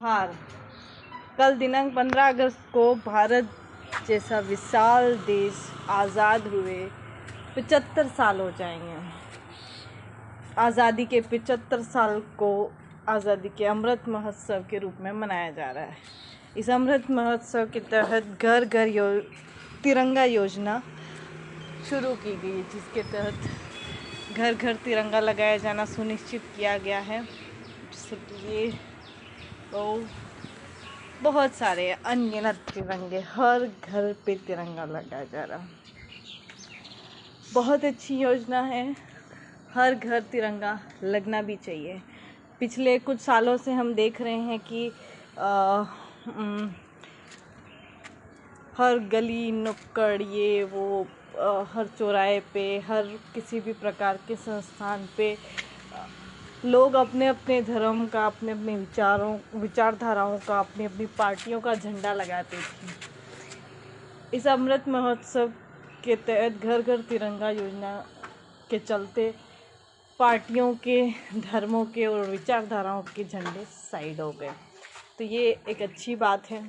हार कल दिनांक 15 अगस्त को भारत जैसा विशाल देश आज़ाद हुए 75 साल हो जाएंगे। आज़ादी के 75 साल को आज़ादी के अमृत महोत्सव के रूप में मनाया जा रहा है। इस अमृत महोत्सव के तहत घर घर तिरंगा योजना शुरू की गई, जिसके तहत घर घर तिरंगा लगाया जाना सुनिश्चित किया गया है। ये तो बहुत सारे अनगिनत तिरंगे, हर घर पे तिरंगा लगाया जा रहा। बहुत अच्छी योजना है, हर घर तिरंगा लगना भी चाहिए। पिछले कुछ सालों से हम देख रहे हैं कि हर गली नुक्कड़ हर चौराहे पे, हर किसी भी प्रकार के संस्थान पे लोग अपने अपने धर्म का, अपने अपने विचारधाराओं का, अपनी अपनी पार्टियों का झंडा लगाते थे। इस अमृत महोत्सव के तहत घर घर तिरंगा योजना के चलते पार्टियों के, धर्मों के और विचारधाराओं के झंडे साइड हो गए। तो ये एक अच्छी बात है।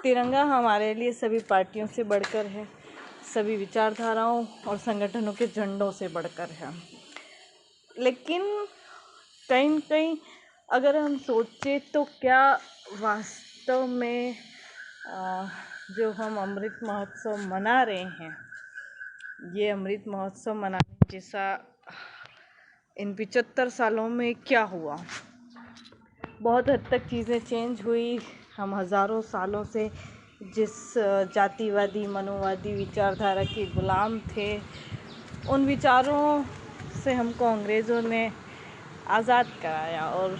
तिरंगा हमारे लिए सभी पार्टियों से बढ़कर है, सभी विचारधाराओं और संगठनों के झंडों से बढ़कर है। लेकिन कहीं अगर हम सोचें तो क्या वास्तव में जो हम अमृत महोत्सव मना रहे हैं, ये अमृत महोत्सव मनाने जैसा इन 75 सालों में क्या हुआ? बहुत हद तक चीज़ें चेंज हुई। हम हज़ारों सालों से जिस जातिवादी मनोवादी विचारधारा के गुलाम थे, उन विचारों से हमको अंग्रेज़ों ने आज़ाद कराया और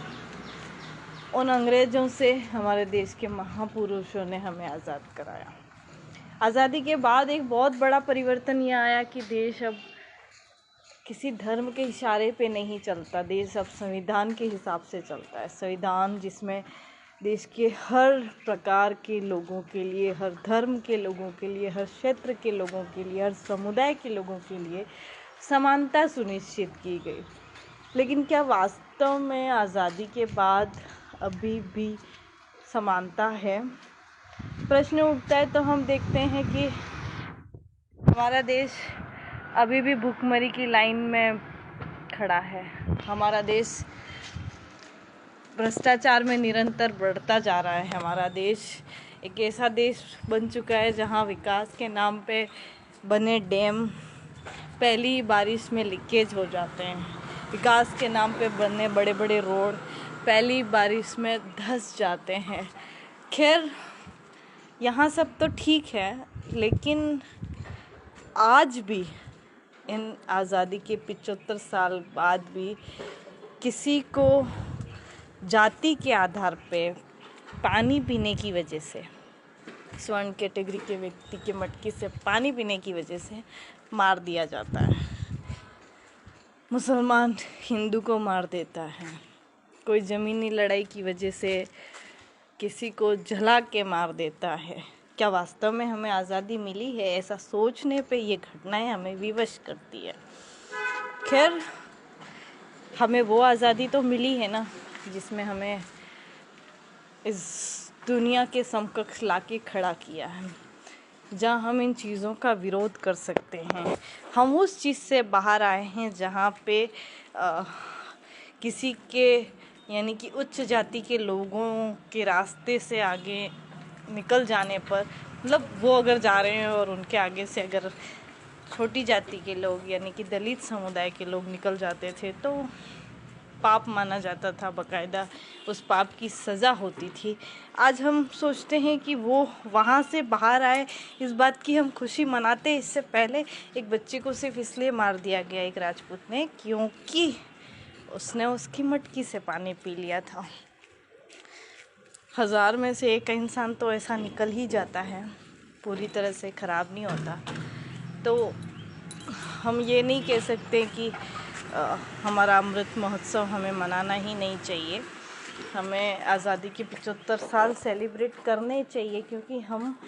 उन अंग्रेज़ों से हमारे देश के महापुरुषों ने हमें आज़ाद कराया। आज़ादी के बाद एक बहुत बड़ा परिवर्तन ये आया कि देश अब किसी धर्म के इशारे पे नहीं चलता। देश अब संविधान के हिसाब से चलता है। संविधान जिसमें देश के हर प्रकार के लोगों के लिए, हर धर्म के लोगों के लिए, हर क्षेत्र के लोगों के लिए, हर समुदाय के लोगों के लिए समानता सुनिश्चित की गई। लेकिन क्या वास्तव में आज़ादी के बाद अभी भी समानता है? प्रश्न उठता है। तो हम देखते हैं कि हमारा देश अभी भी भूखमरी की लाइन में खड़ा है। हमारा देश भ्रष्टाचार में निरंतर बढ़ता जा रहा है। हमारा देश एक ऐसा देश बन चुका है जहां विकास के नाम पे बने डैम पहली बारिश में लीकेज हो जाते हैं। विकास के नाम पे बने बड़े बड़े रोड पहली बारिश में धंस जाते हैं। खैर, यहाँ सब तो ठीक है, लेकिन आज भी इन आज़ादी के 75 साल बाद भी किसी को जाति के आधार पे पानी पीने की वजह से, स्वर्ण कैटेगरी के व्यक्ति के मटकी से पानी पीने की वजह से मार दिया जाता है। मुसलमान हिंदू को मार देता है। कोई ज़मीनी लड़ाई की वजह से किसी को जला के मार देता है। क्या वास्तव में हमें आज़ादी मिली है? ऐसा सोचने पे ये घटनाएं हमें विवश करती है। खैर, हमें वो आज़ादी तो मिली है ना, जिसमें हमें इस दुनिया के समकक्ष लाके खड़ा किया है, जहाँ हम इन चीज़ों का विरोध कर सकते हैं। हम उस चीज़ से बाहर आए हैं जहाँ पे किसी के, यानी कि उच्च जाति के लोगों के रास्ते से आगे निकल जाने पर, मतलब वो अगर जा रहे हैं और उनके आगे से अगर छोटी जाति के लोग, यानी कि दलित समुदाय के लोग निकल जाते थे तो पाप माना जाता था, बाकायदा उस पाप की सज़ा होती थी। आज हम सोचते हैं कि वो वहाँ से बाहर आए, इस बात की हम खुशी मनाते। इससे पहले एक बच्चे को सिर्फ इसलिए मार दिया गया एक राजपूत ने, क्योंकि उसने उसकी मटकी से पानी पी लिया था। 1000 में से एक इंसान तो ऐसा निकल ही जाता है, पूरी तरह से ख़राब नहीं होता। तो हम ये नहीं कह सकते कि हमारा अमृत महोत्सव हमें मनाना ही नहीं चाहिए। हमें आज़ादी के 75 साल सेलिब्रेट करने चाहिए, क्योंकि हम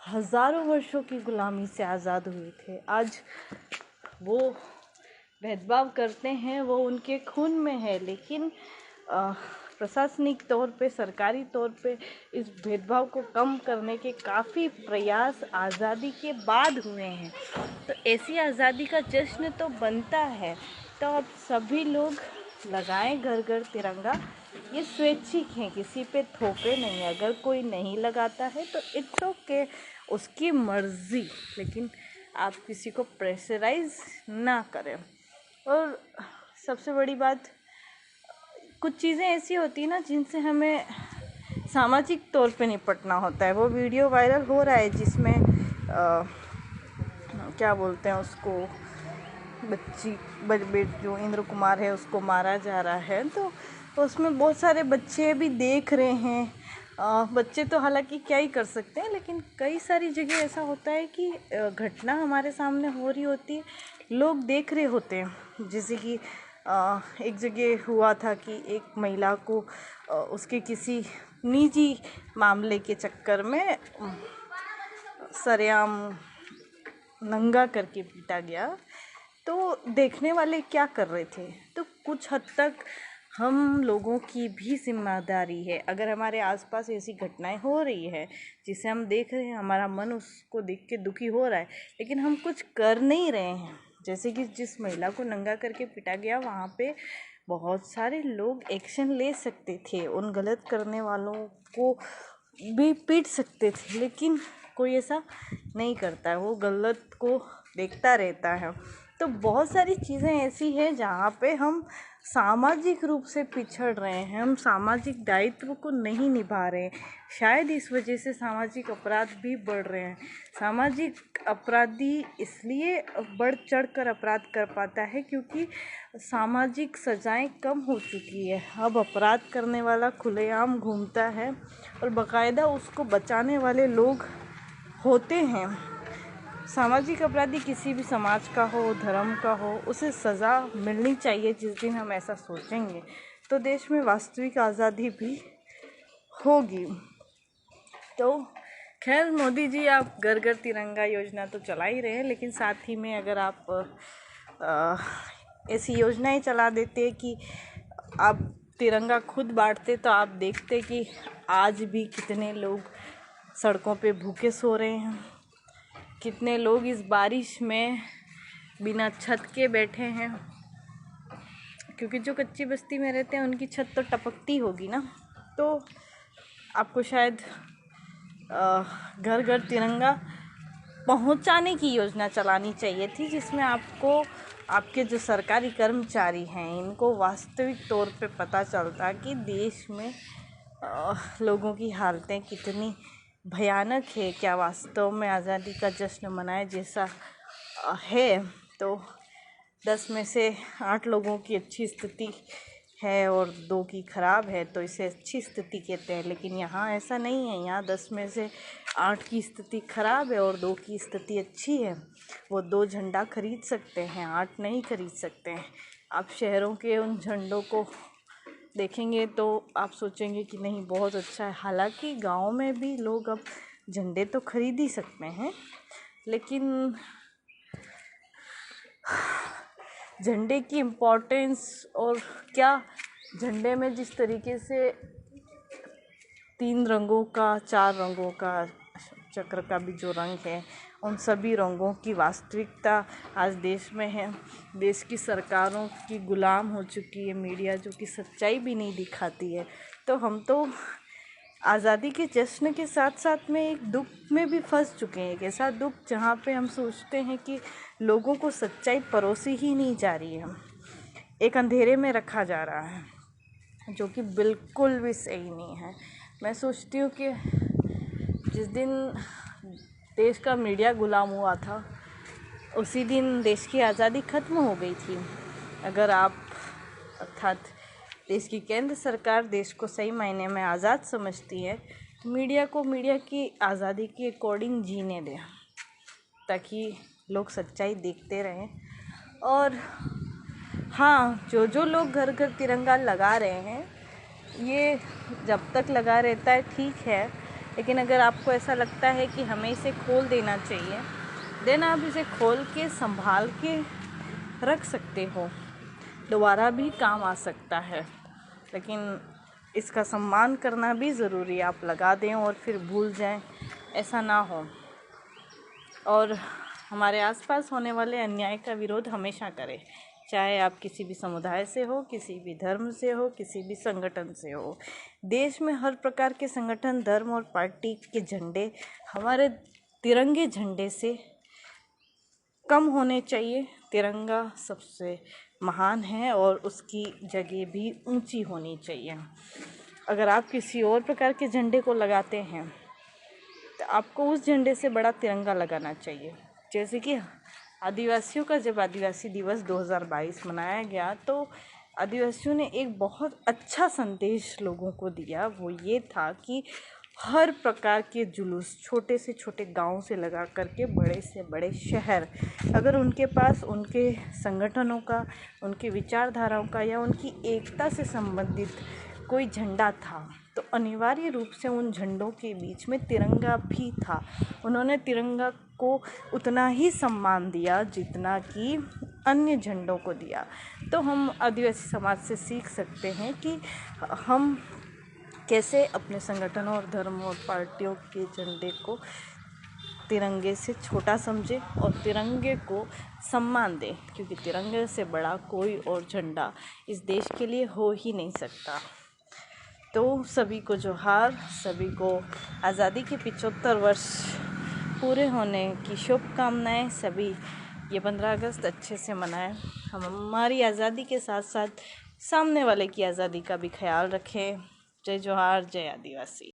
हज़ारों वर्षों की गुलामी से आज़ाद हुए थे। आज वो भेदभाव करते हैं, वो उनके खून में है, लेकिन प्रशासनिक तौर पे, सरकारी तौर पे इस भेदभाव को कम करने के काफ़ी प्रयास आज़ादी के बाद हुए हैं। तो ऐसी आज़ादी का जश्न तो बनता है। तो अब सभी लोग लगाएं घर घर तिरंगा। ये स्वैच्छिक है, किसी पे थोपे नहीं। अगर कोई नहीं लगाता है तो इट्स ओके, उसकी मर्ज़ी, लेकिन आप किसी को प्रेशराइज ना करें। और सबसे बड़ी बात, कुछ चीज़ें ऐसी होती हैं ना जिनसे हमें सामाजिक तौर पे निपटना होता है। वो वीडियो वायरल हो रहा है जिसमें क्या बोलते हैं उसको, जो इंद्र कुमार है उसको मारा जा रहा है। तो उसमें बहुत सारे बच्चे भी देख रहे हैं। बच्चे तो हालांकि क्या ही कर सकते हैं, लेकिन कई सारी जगह ऐसा होता है कि घटना हमारे सामने हो रही होती है, लोग देख रहे होते हैं। जैसे कि एक जगह हुआ था कि एक महिला को उसके किसी निजी मामले के चक्कर में सरेआम नंगा करके पीटा गया। तो देखने वाले क्या कर रहे थे? तो कुछ हद तक हम लोगों की भी जिम्मेदारी है। अगर हमारे आसपास ऐसी घटनाएं हो रही है जिसे हम देख रहे हैं, हमारा मन उसको देख के दुखी हो रहा है, लेकिन हम कुछ कर नहीं रहे हैं। जैसे कि जिस महिला को नंगा करके पिटा गया, वहाँ पे बहुत सारे लोग एक्शन ले सकते थे, उन गलत करने वालों को भी पीट सकते थे, लेकिन कोई ऐसा नहीं करता है, वो गलत को देखता रहता है। तो बहुत सारी चीज़ें ऐसी हैं जहाँ पे हम सामाजिक रूप से पिछड़ रहे हैं, हम सामाजिक दायित्व को नहीं निभा रहे हैं। शायद इस वजह से सामाजिक अपराध भी बढ़ रहे हैं। सामाजिक अपराधी इसलिए बढ़ चढ़ कर अपराध कर पाता है क्योंकि सामाजिक सजाएं कम हो चुकी है। अब अपराध करने वाला खुलेआम घूमता है और बाकायदा उसको बचाने वाले लोग होते हैं। सामाजिक अपराधी किसी भी समाज का हो, धर्म का हो, उसे सज़ा मिलनी चाहिए। जिस दिन हम ऐसा सोचेंगे तो देश में वास्तविक आज़ादी भी होगी। तो खैर, मोदी जी आप घर घर तिरंगा योजना तो चला ही रहे हैं, लेकिन साथ ही में अगर आप ऐसी योजनाएं चला देते कि आप तिरंगा खुद बांटते, तो आप देखते कि आज भी कितने लोग सड़कों पे भूखे सो रहे हैं, कितने लोग इस बारिश में बिना छत के बैठे हैं, क्योंकि जो कच्ची बस्ती में रहते हैं उनकी छत तो टपकती होगी ना। तो आपको शायद घर घर तिरंगा पहुंचाने की योजना चलानी चाहिए थी, जिसमें आपको आपके जो सरकारी कर्मचारी हैं इनको वास्तविक तौर पे पता चलता कि देश में लोगों की हालतें कितनी भयानक है, क्या वास्तव में आज़ादी का जश्न मनाए जैसा है। तो 10 में से 8 लोगों की अच्छी स्थिति है और 2 की ख़राब है, तो इसे अच्छी स्थिति कहते हैं। लेकिन यहाँ ऐसा नहीं है, यहाँ 10 में से 8 की स्थिति ख़राब है और 2 की स्थिति अच्छी है। वो 2 झंडा खरीद सकते हैं, 8 नहीं खरीद सकते हैं। आप शहरों के उन झंडों को देखेंगे तो आप सोचेंगे कि नहीं, बहुत अच्छा है। हालांकि गांव में भी लोग अब झंडे तो खरीद ही सकते हैं, लेकिन झंडे की इम्पोर्टेंस और क्या, झंडे में जिस तरीके से 3 रंगों का, 4 रंगों का, चक्र का भी जो रंग है, उन सभी रंगों की वास्तविकता आज देश में है। देश की सरकारों की गुलाम हो चुकी है मीडिया, जो कि सच्चाई भी नहीं दिखाती है। तो हम तो आज़ादी के जश्न के साथ साथ में एक दुख में भी फंस चुके हैं। एक ऐसा दुख जहाँ पे हम सोचते हैं कि लोगों को सच्चाई परोसी ही नहीं जा रही है, एक अंधेरे में रखा जा रहा है, जो कि बिल्कुल भी सही नहीं है। मैं सोचती हूँ कि जिस दिन देश का मीडिया गुलाम हुआ था, उसी दिन देश की आज़ादी ख़त्म हो गई थी। अगर आप, अर्थात देश की केंद्र सरकार देश को सही मायने में आज़ाद समझती है, तो मीडिया को मीडिया की आज़ादी के अकॉर्डिंग जीने दें, ताकि लोग सच्चाई देखते रहें। और हाँ, जो लोग घर घर तिरंगा लगा रहे हैं, ये जब तक लगा रहता है ठीक है, लेकिन अगर आपको ऐसा लगता है कि हमें इसे खोल देना चाहिए, देन आप इसे खोल के संभाल के रख सकते हो, दोबारा भी काम आ सकता है। लेकिन इसका सम्मान करना भी ज़रूरी है। आप लगा दें और फिर भूल जाएं, ऐसा ना हो। और हमारे आसपास होने वाले अन्याय का विरोध हमेशा करें, चाहे आप किसी भी समुदाय से हो, किसी भी धर्म से हो, किसी भी संगठन से हो। देश में हर प्रकार के संगठन, धर्म और पार्टी के झंडे हमारे तिरंगे झंडे से कम होने चाहिए। तिरंगा सबसे महान है और उसकी जगह भी ऊंची होनी चाहिए। अगर आप किसी और प्रकार के झंडे को लगाते हैं तो आपको उस झंडे से बड़ा तिरंगा लगाना चाहिए। जैसे कि आदिवासियों का जब आदिवासी दिवस 2022 मनाया गया तो आदिवासियों ने एक बहुत अच्छा संदेश लोगों को दिया। वो ये था कि हर प्रकार के जुलूस, छोटे से छोटे गांव से लगा करके बड़े से बड़े शहर, अगर उनके पास उनके संगठनों का, उनकी विचारधाराओं का या उनकी एकता से संबंधित कोई झंडा था तो अनिवार्य रूप से उन झंडों के बीच में तिरंगा भी था। उन्होंने तिरंगा को उतना ही सम्मान दिया जितना कि अन्य झंडों को दिया। तो हम आदिवासी समाज से सीख सकते हैं कि हम कैसे अपने संगठनों और धर्म और पार्टियों के झंडे को तिरंगे से छोटा समझें और तिरंगे को सम्मान दें, क्योंकि तिरंगे से बड़ा कोई और झंडा इस देश के लिए हो ही नहीं सकता। तो सभी को जोहार, सभी को आज़ादी के 75 वर्ष पूरे होने की शुभकामनाएं। सभी ये 15 अगस्त अच्छे से मनाएं। हम हमारी आज़ादी के साथ साथ सामने वाले की आज़ादी का भी ख्याल रखें। जय जोहार, जय आदिवासी।